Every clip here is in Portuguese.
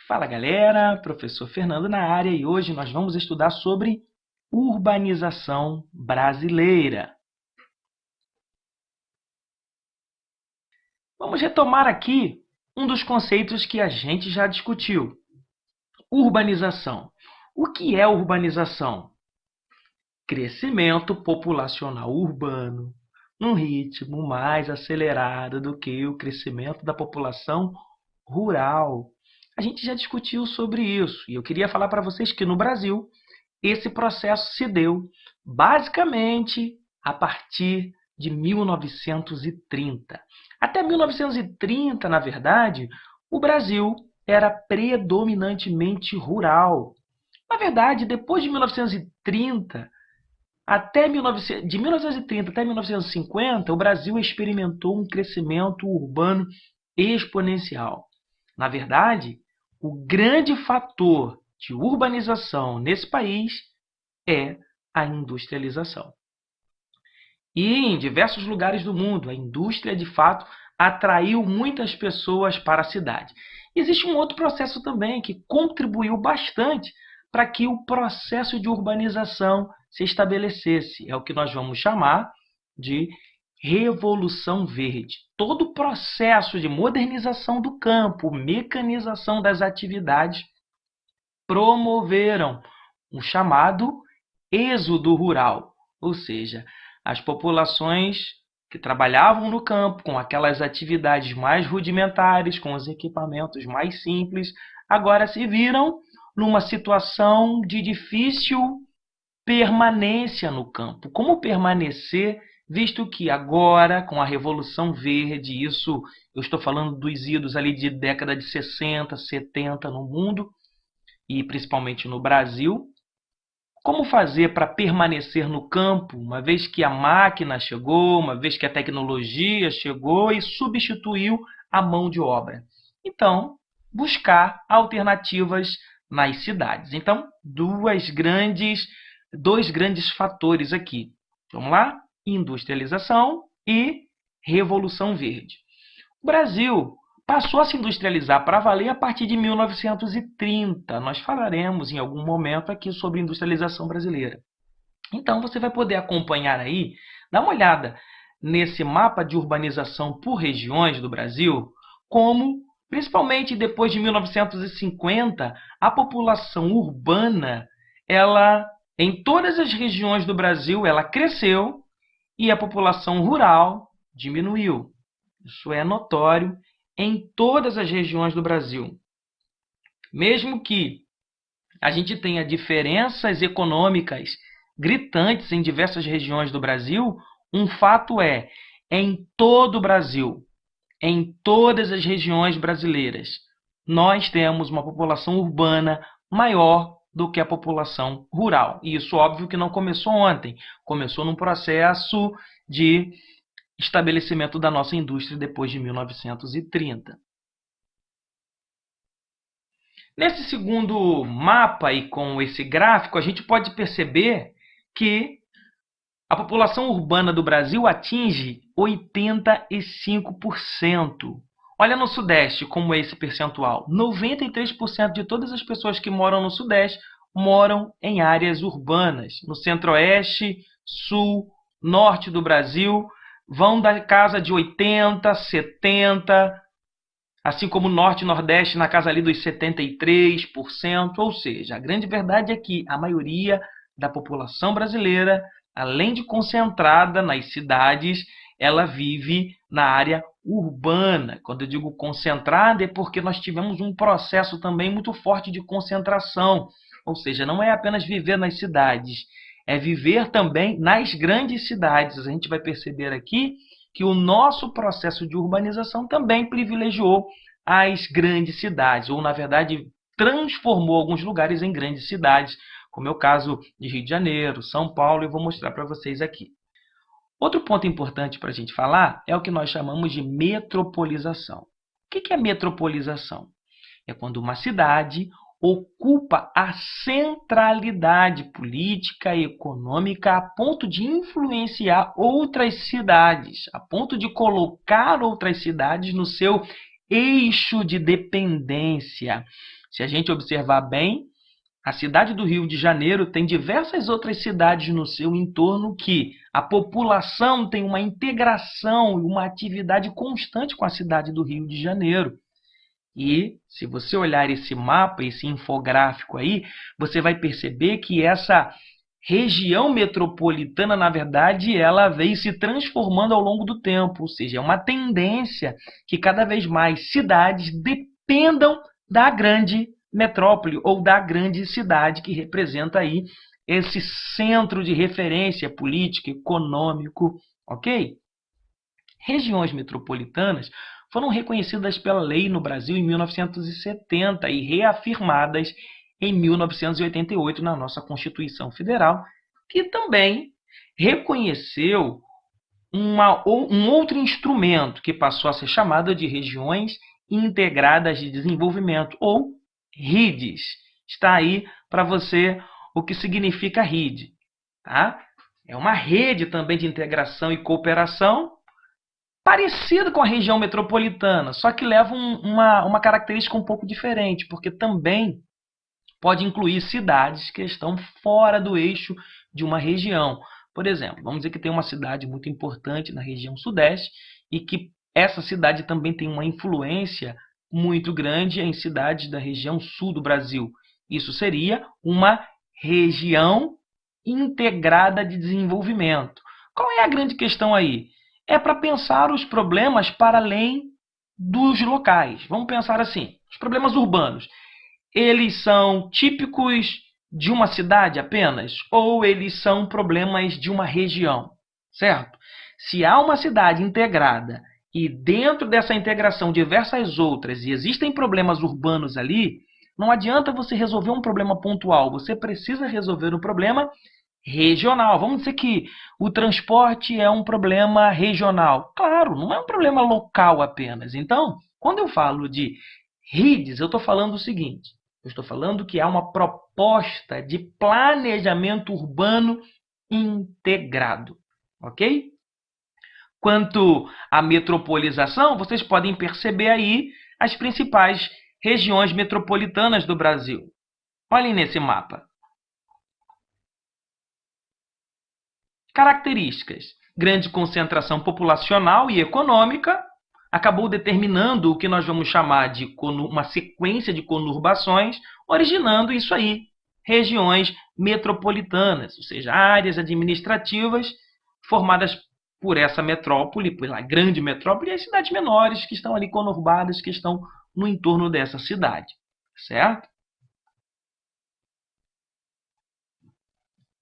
Fala galera, professor Fernando na área e hoje nós vamos estudar sobre urbanização brasileira. Vamos retomar aqui um dos conceitos que a gente já discutiu. Urbanização. O que é urbanização? Crescimento populacional urbano num ritmo mais acelerado do que o crescimento da população rural. A gente já discutiu sobre isso e eu queria falar para vocês que no Brasil esse processo se deu basicamente a partir de 1930. Até 1930, na verdade, o Brasil era predominantemente rural. Na verdade, depois de 1930, de 1930 até 1950, o Brasil experimentou um crescimento urbano exponencial. Na verdade, o grande fator de urbanização nesse país é a industrialização. E em diversos lugares do mundo, a indústria, de fato, atraiu muitas pessoas para a cidade. Existe um outro processo também que contribuiu bastante para que o processo de urbanização se estabelecesse. É o que nós vamos chamar de Revolução Verde. Todo o processo de modernização do campo, mecanização das atividades, promoveram o chamado êxodo rural, ou seja, as populações que trabalhavam no campo com aquelas atividades mais rudimentares, com os equipamentos mais simples, agora se viram numa situação de difícil permanência no campo. Como permanecer, visto que agora, com a Revolução Verde, isso eu estou falando dos idos ali de década de 60, 70 no mundo, e principalmente no Brasil, como fazer para permanecer no campo, uma vez que a máquina chegou, uma vez que a tecnologia chegou e substituiu a mão de obra? Então, buscar alternativas nas cidades. Então, dois grandes fatores aqui. Vamos lá? Industrialização e Revolução Verde. O Brasil passou a se industrializar para valer a partir de 1930. Nós falaremos em algum momento aqui sobre industrialização brasileira. Então, você vai poder acompanhar aí, dá uma olhada nesse mapa de urbanização por regiões do Brasil, como, principalmente depois de 1950, a população urbana, em todas as regiões do Brasil, ela cresceu e a população rural diminuiu. Isso é notório em todas as regiões do Brasil. Mesmo que a gente tenha diferenças econômicas gritantes em diversas regiões do Brasil, um fato é, em todo o Brasil, em todas as regiões brasileiras, nós temos uma população urbana maior do que a população rural. E isso, óbvio, que não começou ontem. Começou num processo de estabelecimento da nossa indústria depois de 1930. Nesse segundo mapa e com esse gráfico, a gente pode perceber que a população urbana do Brasil atinge 85%. Olha no Sudeste como é esse percentual. 93% de todas as pessoas que moram no Sudeste moram em áreas urbanas. No Centro-Oeste, Sul, Norte do Brasil, vão da casa de 80%, 70%, assim como Norte e Nordeste na casa ali dos 73%. Ou seja, a grande verdade é que a maioria da população brasileira, além de concentrada nas cidades, ela vive na área urbana. Quando eu digo concentrada, é porque nós tivemos um processo também muito forte de concentração. Ou seja, não é apenas viver nas cidades, é viver também nas grandes cidades. A gente vai perceber aqui que o nosso processo de urbanização também privilegiou as grandes cidades, ou, na verdade, transformou alguns lugares em grandes cidades, como é o caso de Rio de Janeiro, São Paulo, e eu vou mostrar para vocês aqui. Outro ponto importante para a gente falar é o que nós chamamos de metropolização. O que é metropolização? É quando uma cidade ocupa a centralidade política e econômica a ponto de influenciar outras cidades, a ponto de colocar outras cidades no seu eixo de dependência. Se a gente observar bem, a cidade do Rio de Janeiro tem diversas outras cidades no seu entorno que a população tem uma integração e uma atividade constante com a cidade do Rio de Janeiro. E se você olhar esse mapa, esse infográfico aí, você vai perceber que essa região metropolitana, na verdade, ela veio se transformando ao longo do tempo, ou seja, é uma tendência que cada vez mais cidades dependam da grande metrópole ou da grande cidade que representa aí esse centro de referência político, econômico, ok? Regiões metropolitanas foram reconhecidas pela lei no Brasil em 1970 e reafirmadas em 1988 na nossa Constituição Federal, que também reconheceu um outro instrumento que passou a ser chamado de Regiões Integradas de Desenvolvimento, ou RIDs. Está aí para você o que significa RID. Tá? É uma rede também de integração e cooperação parecido com a região metropolitana, só que leva uma característica um pouco diferente, porque também pode incluir cidades que estão fora do eixo de uma região. Por exemplo, vamos dizer que tem uma cidade muito importante na região sudeste e que essa cidade também tem uma influência muito grande em cidades da região sul do Brasil. Isso seria uma região integrada de desenvolvimento. Qual é a grande questão aí? É para pensar os problemas para além dos locais. Vamos pensar assim, os problemas urbanos. Eles são típicos de uma cidade apenas? Ou eles são problemas de uma região? Certo? Se há uma cidade integrada e dentro dessa integração diversas outras e existem problemas urbanos ali, não adianta você resolver um problema pontual, você precisa resolver um problema regional. Vamos dizer que o transporte é um problema regional. Claro, não é um problema local apenas. Então, quando eu falo de RIDs, eu estou falando o seguinte. Eu estou falando que há uma proposta de planejamento urbano integrado. Ok? Quanto à metropolização, vocês podem perceber aí as principais regiões metropolitanas do Brasil. Olhem nesse mapa. Características: grande concentração populacional e econômica acabou determinando o que nós vamos chamar de uma sequência de conurbações, originando isso aí, regiões metropolitanas, ou seja, áreas administrativas formadas por essa metrópole, pela grande metrópole, e as cidades menores que estão ali conurbadas, que estão no entorno dessa cidade, certo?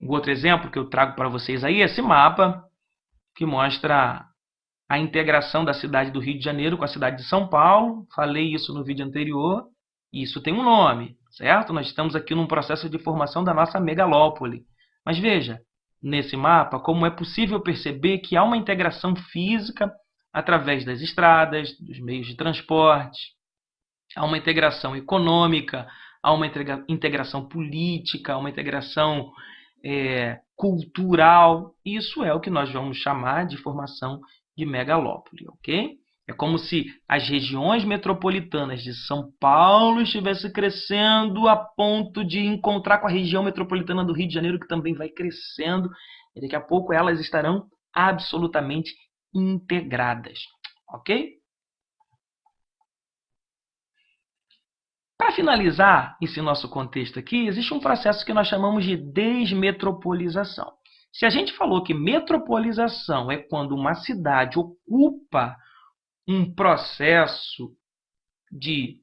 Um outro exemplo que eu trago para vocês aí é esse mapa, que mostra a integração da cidade do Rio de Janeiro com a cidade de São Paulo. Falei isso no vídeo anterior. Isso tem um nome, certo? Nós estamos aqui num processo de formação da nossa megalópole. Mas veja, nesse mapa, como é possível perceber que há uma integração física através das estradas, dos meios de transporte, há uma integração econômica, há uma integração política, há uma integração cultural. Isso é o que nós vamos chamar de formação de megalópole, ok? É como se as regiões metropolitanas de São Paulo estivessem crescendo a ponto de encontrar com a região metropolitana do Rio de Janeiro, que também vai crescendo, e daqui a pouco elas estarão absolutamente integradas, ok? Para finalizar esse nosso contexto aqui, existe um processo que nós chamamos de desmetropolização. Se a gente falou que metropolização é quando uma cidade ocupa um processo de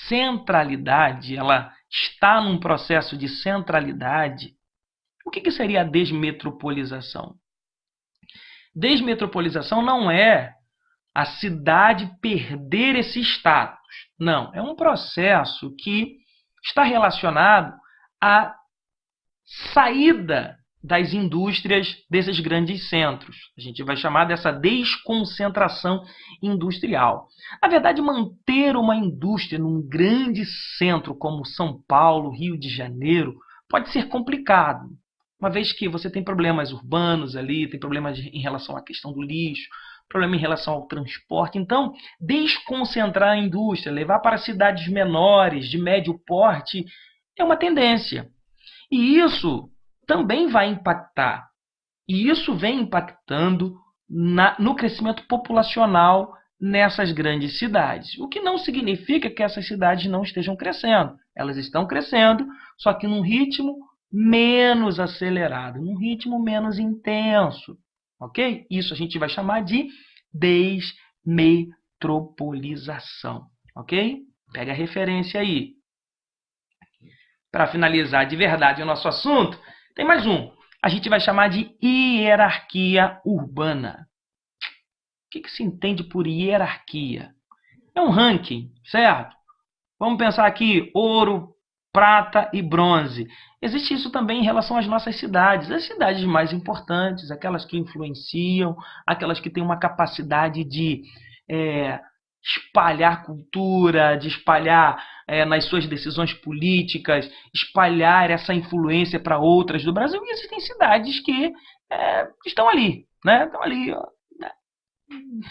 centralidade, ela está num processo de centralidade, o que seria a desmetropolização? Desmetropolização não é a cidade perder esse status. Não, é um processo que está relacionado à saída das indústrias desses grandes centros. A gente vai chamar dessa desconcentração industrial. Na verdade, manter uma indústria num grande centro como São Paulo, Rio de Janeiro, pode ser complicado, uma vez que você tem problemas urbanos ali, tem problemas em relação à questão do lixo, problema em relação ao transporte. Então, desconcentrar a indústria, levar para cidades menores, de médio porte, é uma tendência. E isso também vai impactar. E isso vem impactando no crescimento populacional nessas grandes cidades. O que não significa que essas cidades não estejam crescendo. Elas estão crescendo, só que num ritmo menos acelerado, num ritmo menos intenso. Ok? Isso a gente vai chamar de desmetropolização. Ok? Pega a referência aí. Para finalizar de verdade o nosso assunto, tem mais um. A gente vai chamar de hierarquia urbana. O que se entende por hierarquia? É um ranking, certo? Vamos pensar aqui, ouro, prata e bronze. Existe isso também em relação às nossas cidades. As cidades mais importantes, aquelas que influenciam, aquelas que têm uma capacidade de espalhar cultura, de espalhar nas suas decisões políticas, espalhar essa influência para outras do Brasil. E existem cidades que estão ali, né? Estão ali, ó,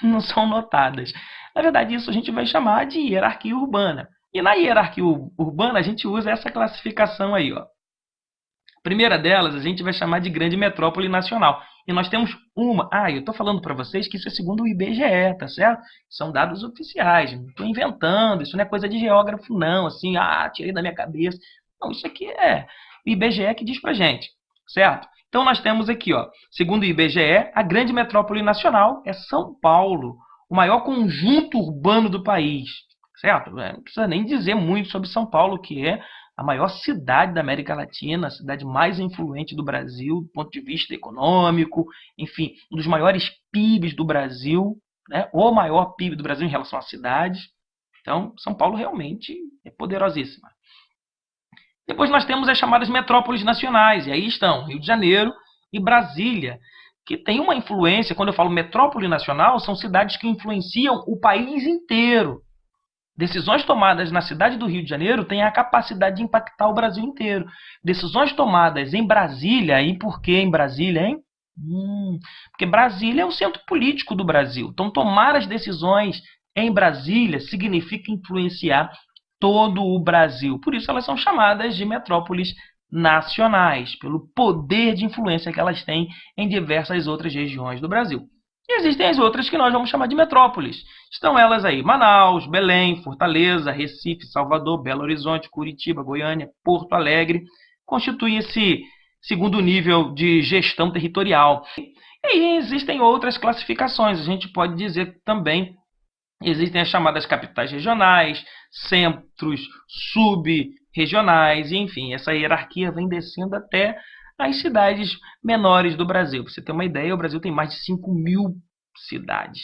não são notadas. Na verdade, isso a gente vai chamar de hierarquia urbana. E na hierarquia urbana, a gente usa essa classificação aí, ó. A primeira delas, a gente vai chamar de grande metrópole nacional. E nós temos uma... eu estou falando para vocês que isso é segundo o IBGE, tá certo? São dados oficiais, não estou inventando, isso não é coisa de geógrafo, não, assim, tirei da minha cabeça. Não, isso aqui é o IBGE que diz pra gente, certo? Então, nós temos aqui, ó, segundo o IBGE, a grande metrópole nacional é São Paulo, o maior conjunto urbano do país, certo? Não precisa nem dizer muito sobre São Paulo, que é a maior cidade da América Latina, a cidade mais influente do Brasil, do ponto de vista econômico, enfim, um dos maiores PIBs do Brasil, né? O maior PIB do Brasil em relação às cidades. Então, São Paulo realmente é poderosíssima. Depois nós temos as chamadas metrópoles nacionais, e aí estão Rio de Janeiro e Brasília, que tem uma influência. Quando eu falo metrópole nacional, são cidades que influenciam o país inteiro. Decisões tomadas na cidade do Rio de Janeiro têm a capacidade de impactar o Brasil inteiro. Decisões tomadas em Brasília, e por que em Brasília, hein? Porque Brasília é o centro político do Brasil. Então, tomar as decisões em Brasília significa influenciar todo o Brasil. Por isso, elas são chamadas de metrópoles nacionais, pelo poder de influência que elas têm em diversas outras regiões do Brasil. E existem as outras que nós vamos chamar de metrópoles. Estão elas aí, Manaus, Belém, Fortaleza, Recife, Salvador, Belo Horizonte, Curitiba, Goiânia, Porto Alegre. Constitui esse segundo nível de gestão territorial. E aí existem outras classificações. A gente pode dizer também, existem as chamadas capitais regionais, centros sub-regionais, enfim, essa hierarquia vem descendo até as cidades menores do Brasil. Para você ter uma ideia, o Brasil tem mais de 5.000 cidades.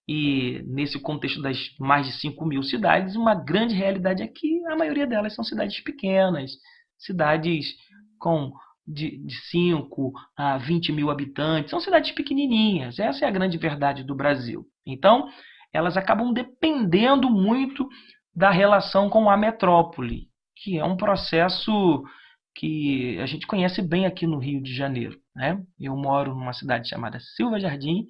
E nesse contexto das mais de 5.000 cidades, uma grande realidade é que a maioria delas são cidades pequenas, cidades com de 5 a 20 mil habitantes, são cidades pequenininhas. Essa é a grande verdade do Brasil. Então, elas acabam dependendo muito da relação com a metrópole, que é um processo que a gente conhece bem aqui no Rio de Janeiro, né? Eu moro numa cidade chamada Silva Jardim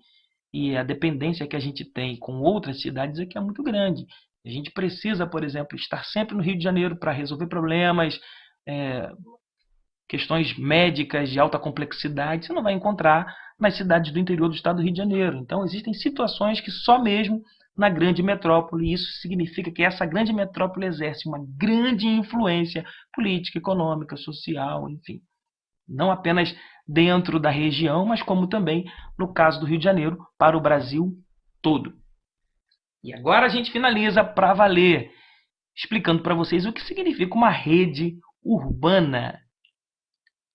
e a dependência que a gente tem com outras cidades aqui é muito grande. A gente precisa, por exemplo, estar sempre no Rio de Janeiro para resolver problemas, questões médicas de alta complexidade, você não vai encontrar nas cidades do interior do estado do Rio de Janeiro. Então, existem situações que só mesmo na grande metrópole, e isso significa que essa grande metrópole exerce uma grande influência política, econômica, social, enfim. Não apenas dentro da região, mas como também, no caso do Rio de Janeiro, para o Brasil todo. E agora a gente finaliza para valer, explicando para vocês o que significa uma rede urbana.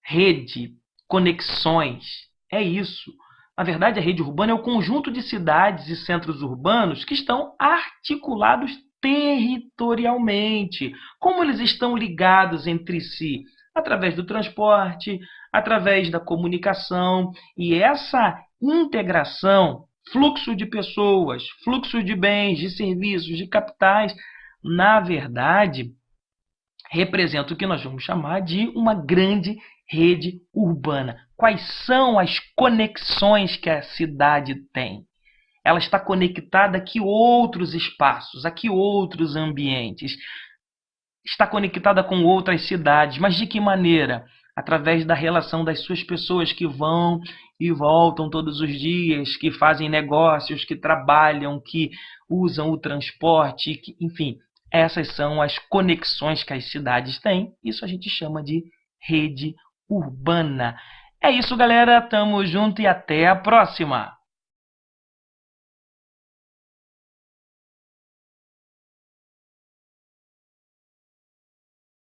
Rede, conexões, é isso. Na verdade, a rede urbana é o conjunto de cidades e centros urbanos que estão articulados territorialmente. Como eles estão ligados entre si? Através do transporte, através da comunicação. E essa integração, fluxo de pessoas, fluxo de bens, de serviços, de capitais, na verdade, representa o que nós vamos chamar de uma grande rede urbana. Quais são as conexões que a cidade tem? ela está conectada a que outros espaços, a que outros ambientes, está conectada com outras cidades, mas de que maneira? Através da relação das suas pessoas que vão e voltam todos os dias, que fazem negócios, que trabalham, que usam o transporte, enfim, essas são as conexões que as cidades têm. Isso a gente chama de rede urbana. É isso, galera. Tamo junto e até a próxima!